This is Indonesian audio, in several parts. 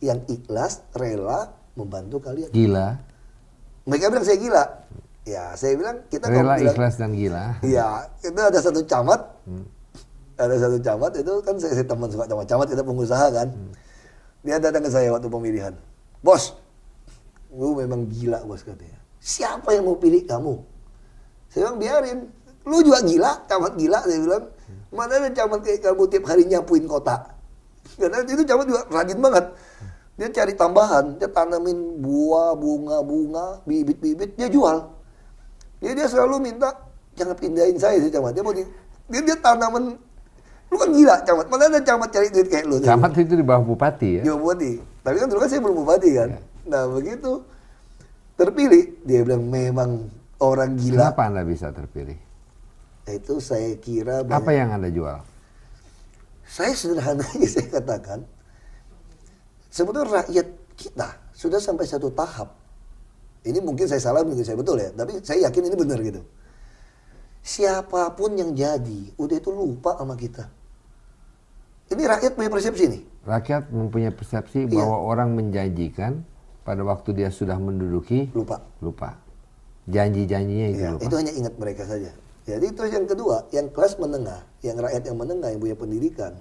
yang ikhlas, rela membantu kalian. Gila. Mereka bilang saya gila. Ya, saya bilang kita Rela, bilang, ikhlas dan gila. iya, itu ada satu camat. Ada satu camat itu kan saya teman suka camat kita pengusaha kan. Dia datang ke saya waktu pemilihan. Bos, lu memang gila bos katanya. Siapa yang mau pilih kamu? Saya bilang biarin. Lu juga gila, camat gila saya bilang. Mana ada camat kayak kamu tiap hari nyapuin kota. Karena itu camat juga rajin banget. Dia cari tambahan, dia tanamin buah, bunga, bibit-bibit, dia jual. Dia selalu minta jangan pindahin saya sih camat. Dia tanaman. Lu kan gila camat, mana ada camat cari duit kayak lu. Camat itu di bawah bupati ya? Di bawah bupati. Tapi kan dulu kan saya belum bupati kan. Ya. Nah begitu terpilih, dia bilang memang orang gila. Kenapa Anda bisa terpilih? Itu saya kira apa yang Anda jual? Saya sederhananya saya katakan, sebetulnya rakyat kita sudah sampai satu tahap. Ini mungkin saya salah, mungkin saya betul ya. Tapi saya yakin ini benar gitu. Siapapun yang jadi, udah itu lupa sama kita. Ini rakyat punya persepsi nih. Rakyat mempunyai persepsi bahwa orang menjanjikan pada waktu dia sudah menduduki lupa. Janji-janjinya itu lupa. Itu hanya ingat mereka saja. Jadi terus yang kedua, yang kelas menengah, yang rakyat yang menengah, yang punya pendidikan,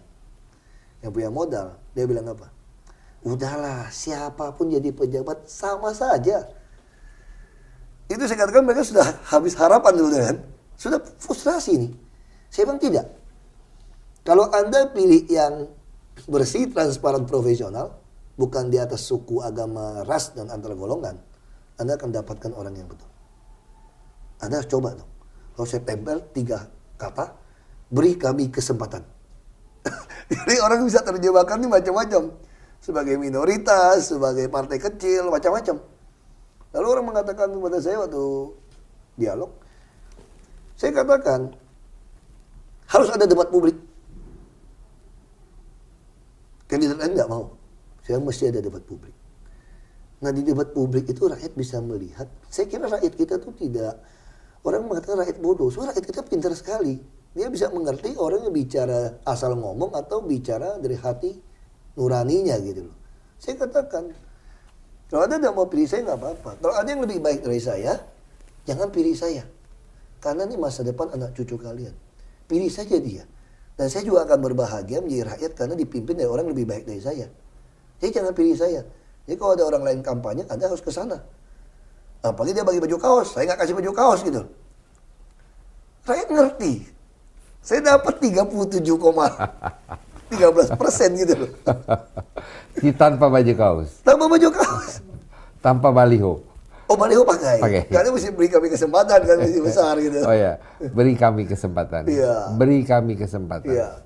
yang punya modal, dia bilang apa? Udahlah, siapapun jadi pejabat sama saja. Itu saya katakan mereka sudah habis harapan dulu kan. Sudah frustrasi nih. Saya bilang tidak. Kalau Anda pilih yang bersih, transparan, profesional, bukan di atas suku, agama, ras, dan antar golongan, Anda akan dapatkan orang yang betul. Anda coba dong. Kalau saya tempel 3 kata, beri kami kesempatan. Jadi orang bisa terjebakkan ini macam-macam. Sebagai minoritas, sebagai partai kecil, macam-macam. Lalu orang mengatakan kepada saya waktu dialog, saya katakan, harus ada debat publik. Kandidat lain nggak mau. Saya mesti ada debat publik. Nah di debat publik itu rakyat bisa melihat. Saya kira rakyat kita tuh tidak, orang mengatakan rakyat bodoh. Soalnya rakyat kita pintar sekali. Dia bisa mengerti orang yang bicara asal ngomong atau bicara dari hati nuraninya gitu loh. Saya katakan, kalau Anda tidak mau pilih saya nggak apa-apa. Kalau ada yang lebih baik dari saya, jangan pilih saya. Karena ini masa depan anak cucu kalian. Pilih saja dia. Dan saya juga akan berbahagia menjadi rakyat karena dipimpin dari orang lebih baik dari saya. Jadi jangan pilih saya. Jadi kalau ada orang lain kampanye, Anda harus ke sana. Apalagi dia bagi baju kaos, saya nggak kasih baju kaos gitu. Rakyat ngerti. Saya dapat 37,13% gitu loh. Tanpa baju kaos? Tanpa baju kaos. Tanpa baliho? Oh baliho pakai. Karena mesti beri kami kesempatan kan, mesti besar gitu. Oh ya, beri kami kesempatan. Iya. Beri kami kesempatan. Iya.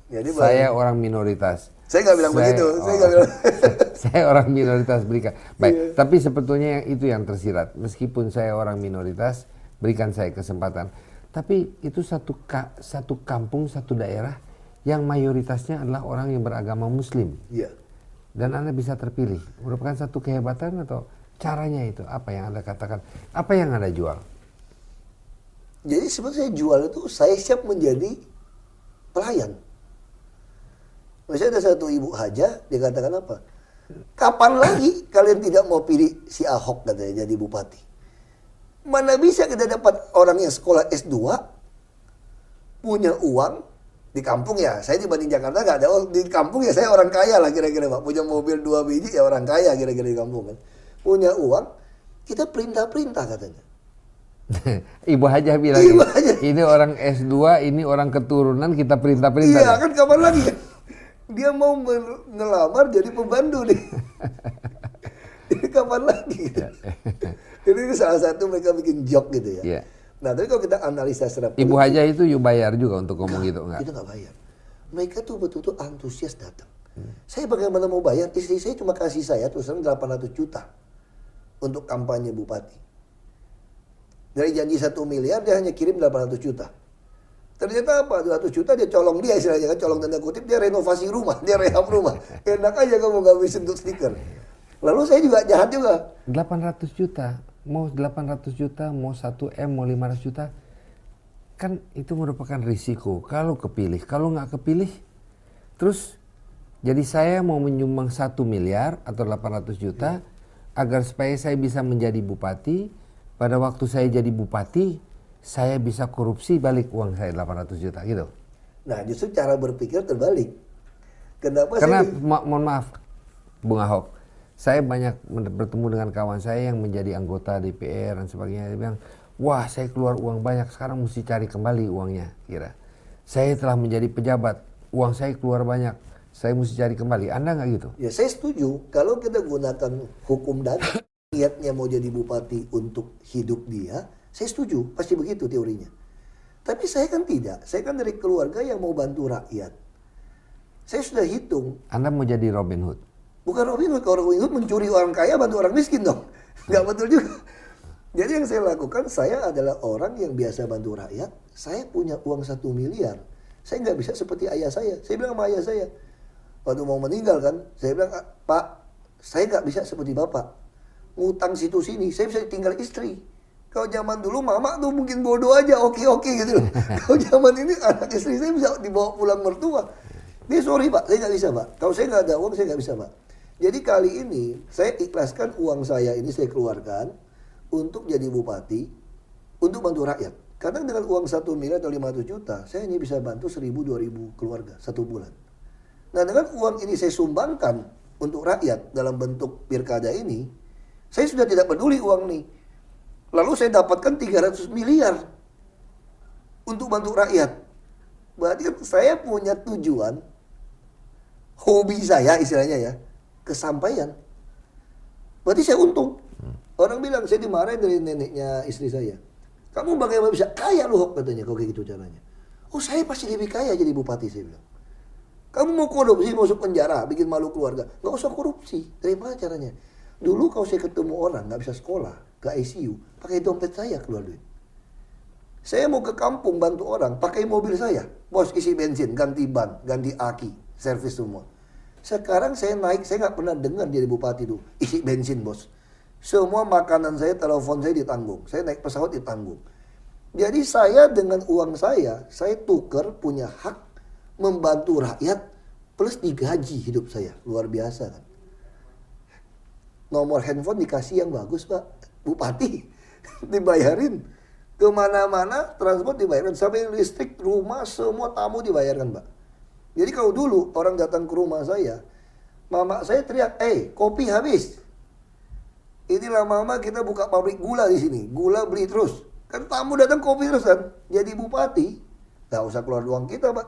Jadi saya orang minoritas. Saya nggak bilang begitu. Saya nggak bilang. Saya orang minoritas, berikan. Baik, tapi sebetulnya itu yang tersirat. Meskipun saya orang minoritas, berikan saya kesempatan. Tapi itu satu kampung, satu daerah yang mayoritasnya adalah orang yang beragama Muslim. Iya. Dan Anda bisa terpilih. Merupakan satu kehebatan atau caranya itu? Apa yang Anda katakan? Apa yang Anda jual? Jadi sebetulnya saya jual itu, saya siap menjadi pelayan. Misalnya ada satu ibu haja, dia katakan apa? Kapan lagi kalian tidak mau pilih si Ahok katanya jadi bupati? Mana bisa kita dapat orang yang sekolah S2, punya uang, di kampung ya, saya dibanding Jakarta nggak ada, di kampung ya saya orang kaya lah kira-kira Pak. Punya mobil 2 biji ya orang kaya kira-kira di kampung kan. Punya uang, kita perintah-perintah katanya. Ibu Hajah bilang, ini orang S2, ini orang keturunan, kita perintah-perintah. Iya kan, kapan lagi kan? Dia mau ngelamar jadi pembantu nih. Jadi kapan lagi? Jadi ini salah satu mereka bikin joke gitu ya. Yeah. Nah tapi kalau kita analisa secara politik, Ibu Hajah itu you bayar juga untuk ngomong gitu enggak? Kita nggak bayar. Mereka tuh betul-betul antusias datang. Saya bagaimana mau bayar? Istri saya cuma kasih saya terus terang 800 juta untuk kampanye bupati. Dari janji 1 miliar dia hanya kirim 800 juta. Ternyata apa? 200 juta dia colong dia istilahnya kan, colong tanda kutip, dia renovasi rumah, dia rehab rumah. Enak aja kamu nggak bisa untuk stiker. Lalu saya juga jahat juga. 800 juta, mau 800 juta, mau 1M, mau 500 juta. Kan itu merupakan risiko. Kalau kepilih, kalau nggak kepilih, terus Jadi saya mau menyumbang 1 miliar atau 800 juta agar supaya saya bisa menjadi bupati. Pada waktu saya jadi bupati, saya bisa korupsi balik uang saya 800 juta gitu. Nah, justru cara berpikir terbalik. Karena mohon maaf, Bung Ahok, saya banyak bertemu dengan kawan saya yang menjadi anggota DPR dan sebagainya. Dia bilang, wah saya keluar uang banyak, sekarang mesti cari kembali uangnya. Kira, saya telah menjadi pejabat, uang saya keluar banyak, saya mesti cari kembali. Anda nggak gitu? Ya saya setuju, kalau kita gunakan hukum dan niatnya mau jadi bupati untuk hidup dia, saya setuju, pasti begitu teorinya. Tapi saya kan tidak, saya kan dari keluarga yang mau bantu rakyat. Saya sudah hitung. Anda mau jadi Robin Hood? Bukan Robin Hood, kalau Robin Hood mencuri orang kaya bantu orang miskin dong. Nggak betul juga. Jadi yang saya lakukan, saya adalah orang yang biasa bantu rakyat. Saya punya uang 1 miliar. Saya nggak bisa seperti ayah saya. Saya bilang sama ayah saya, waktu mau meninggal kan, saya bilang, Pak, saya nggak bisa seperti Bapak. Ngutang situ sini, saya bisa tinggal istri. Kalau zaman dulu mama tuh mungkin bodoh aja, oke gitu loh. Kalau zaman ini anak istri saya bisa dibawa pulang mertua. Dia sorry Pak, saya nggak bisa Pak. Kalau saya nggak ada uang, saya nggak bisa Pak. Jadi kali ini saya ikhlaskan uang saya ini saya keluarkan untuk jadi bupati, untuk bantu rakyat. Karena dengan uang 1 miliar atau 500 juta, saya hanya bisa bantu 1.000-2.000 keluarga satu bulan. Nah dengan uang ini saya sumbangkan untuk rakyat dalam bentuk pilkada ini, saya sudah tidak peduli uang nih. Lalu saya dapatkan 300 miliar untuk bantu rakyat. Berarti kan saya punya tujuan, hobi saya istilahnya ya, kesampaian. Berarti saya untung. Orang bilang, saya dimarahin dari neneknya istri saya. Kamu bagaimana bisa kaya lu Hok, katanya, kalau kayak gitu caranya. Oh saya pasti lebih kaya jadi bupati, saya bilang. Kamu mau korupsi, masuk penjara, bikin malu keluarga. Gak usah korupsi. Dari mana caranya? Dulu kalau saya ketemu orang gak bisa sekolah, ke ICU, pakai dompet saya keluar duit. Saya mau ke kampung bantu orang, pakai mobil saya. Bos isi bensin, ganti ban, ganti aki, servis semua. Sekarang saya naik, saya nggak pernah dengar jadi bupati dulu. Isi bensin bos. Semua makanan saya, telepon saya ditanggung. Saya naik pesawat ditanggung. Jadi saya dengan uang saya tuker punya hak membantu rakyat plus digaji hidup saya. Luar biasa kan. Nomor handphone dikasih yang bagus Pak. Bupati dibayarin. Kemana-mana transport dibayarkan. Sampai listrik, rumah, semua tamu dibayarkan Pak. Jadi kalau dulu orang datang ke rumah saya, mama saya teriak, kopi habis. Inilah mama, kita buka pabrik gula di sini. Gula beli terus. Kan tamu datang kopi terus kan. Jadi bupati, gak usah keluar uang kita Pak.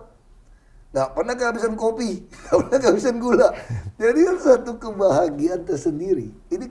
Gak pernah kehabisan kopi. Gak pernah kehabisan gula. Jadi kan satu kebahagiaan tersendiri. Ini